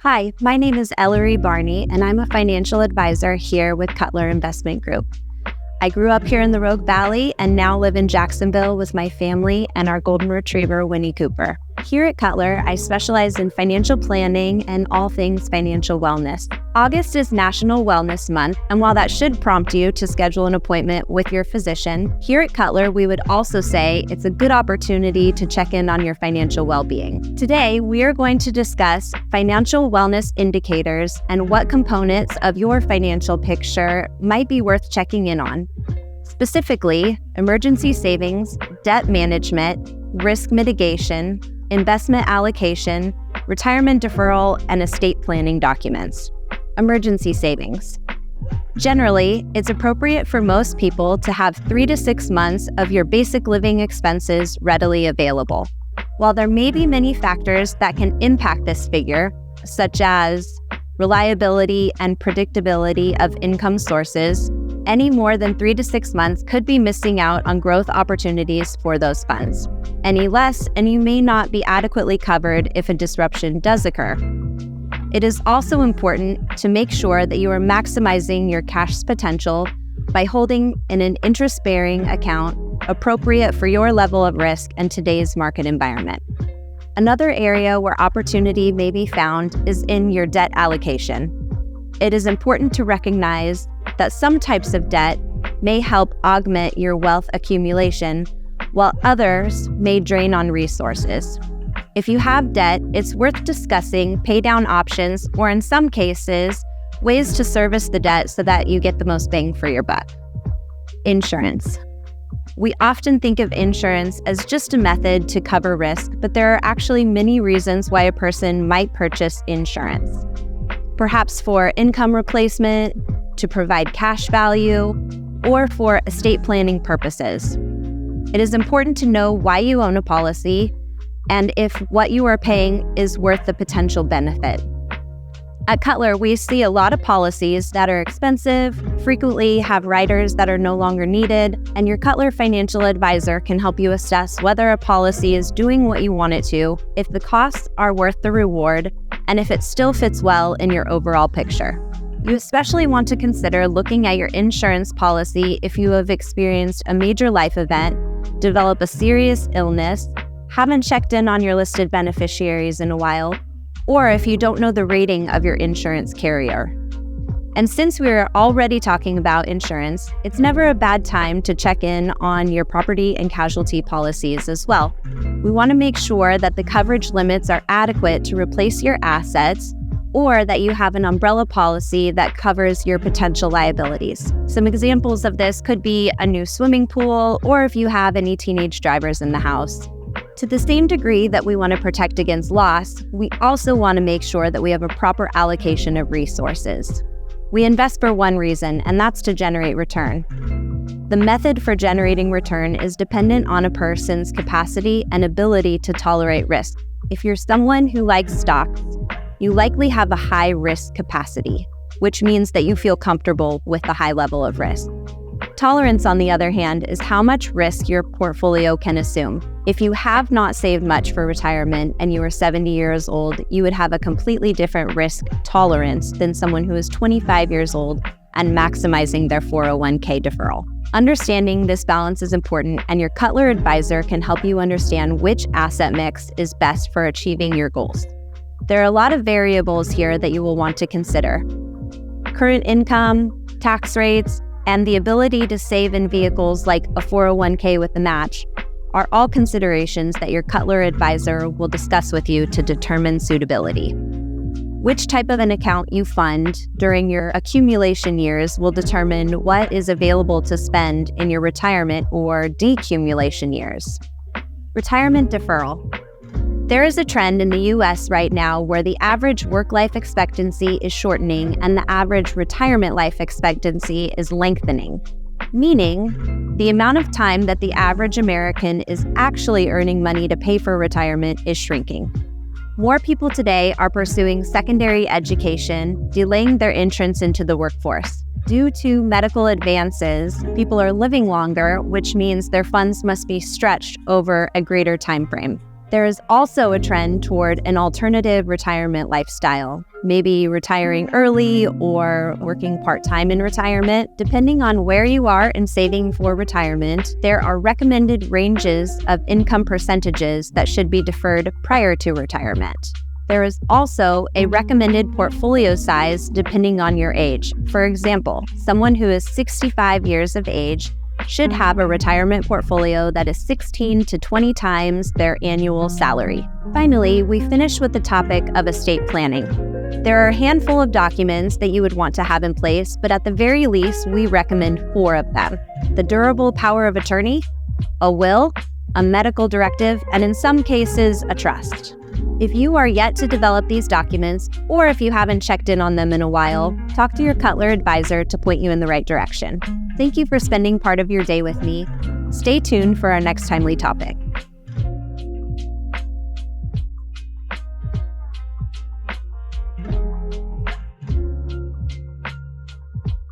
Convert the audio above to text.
Hi, my name is Ellery Barney, and I'm a financial advisor here with Cutler Investment Group. I grew up here in the Rogue Valley and now live in Jacksonville with my family and our golden retriever, Winnie Cooper. Here at Cutler, I specialize in financial planning and all things financial wellness. August is National Wellness Month, and while that should prompt you to schedule an appointment with your physician, here at Cutler, we would also say it's a good opportunity to check in on your financial well-being. Today, we are going to discuss financial wellness indicators and what components of your financial picture might be worth checking in on. Specifically, emergency savings, debt management, risk mitigation, investment allocation, retirement deferral, and estate planning documents. Emergency savings. Generally, it's appropriate for most people to have 3 to 6 months of your basic living expenses readily available. While there may be many factors that can impact this figure, such as reliability and predictability of income sources, any more than 3 to 6 months could be missing out on growth opportunities for those funds. Any less, and you may not be adequately covered if a disruption does occur. It is also important to make sure that you are maximizing your cash potential by holding in an interest-bearing account appropriate for your level of risk and today's market environment. Another area where opportunity may be found is in your debt allocation. It is important to recognize that some types of debt may help augment your wealth accumulation, while others may drain on resources. If you have debt, it's worth discussing pay-down options, or in some cases, ways to service the debt so that you get the most bang for your buck. Insurance. We often think of insurance as just a method to cover risk, but there are actually many reasons why a person might purchase insurance. Perhaps for income replacement, to provide cash value, or for estate planning purposes. It is important to know why you own a policy and if what you are paying is worth the potential benefit. At Cutler, we see a lot of policies that are expensive, frequently have riders that are no longer needed, and your Cutler financial advisor can help you assess whether a policy is doing what you want it to, if the costs are worth the reward, and if it still fits well in your overall picture. You especially want to consider looking at your insurance policy if you have experienced a major life event, develop a serious illness, haven't checked in on your listed beneficiaries in a while, or if you don't know the rating of your insurance carrier. And since we're already talking about insurance, it's never a bad time to check in on your property and casualty policies as well. We want to make sure that the coverage limits are adequate to replace your assets, or that you have an umbrella policy that covers your potential liabilities. Some examples of this could be a new swimming pool, or if you have any teenage drivers in the house. To the same degree that we want to protect against loss, we also want to make sure that we have a proper allocation of resources. We invest for one reason, and that's to generate return. The method for generating return is dependent on a person's capacity and ability to tolerate risk. If you're someone who likes stocks, you likely have a high risk capacity, which means that you feel comfortable with the high level of risk. Tolerance, on the other hand, is how much risk your portfolio can assume. If you have not saved much for retirement and you are 70 years old, you would have a completely different risk tolerance than someone who is 25 years old and maximizing their 401k deferral. Understanding this balance is important, and your Cutler advisor can help you understand which asset mix is best for achieving your goals. There are a lot of variables here that you will want to consider. Current income, tax rates, and the ability to save in vehicles like a 401k with a match are all considerations that your Cutler advisor will discuss with you to determine suitability. Which type of an account you fund during your accumulation years will determine what is available to spend in your retirement or decumulation years. Retirement deferral. There is a trend in the U.S. right now where the average work-life expectancy is shortening and the average retirement life expectancy is lengthening, meaning the amount of time that the average American is actually earning money to pay for retirement is shrinking. More people today are pursuing secondary education, delaying their entrance into the workforce. Due to medical advances, people are living longer, which means their funds must be stretched over a greater time frame. There is also a trend toward an alternative retirement lifestyle, maybe retiring early or working part-time in retirement. Depending on where you are in saving for retirement, there are recommended ranges of income percentages that should be deferred prior to retirement. There is also a recommended portfolio size depending on your age. For example, someone who is 65 years of age should have a retirement portfolio that is 16 to 20 times their annual salary. Finally, we finish with the topic of estate planning. There are a handful of documents that you would want to have in place, but at the very least, we recommend 4 of them: the durable power of attorney, a will, a medical directive, and in some cases, a trust. If you are yet to develop these documents, or if you haven't checked in on them in a while, talk to your Cutler advisor to point you in the right direction. Thank you for spending part of your day with me. Stay tuned for our next timely topic.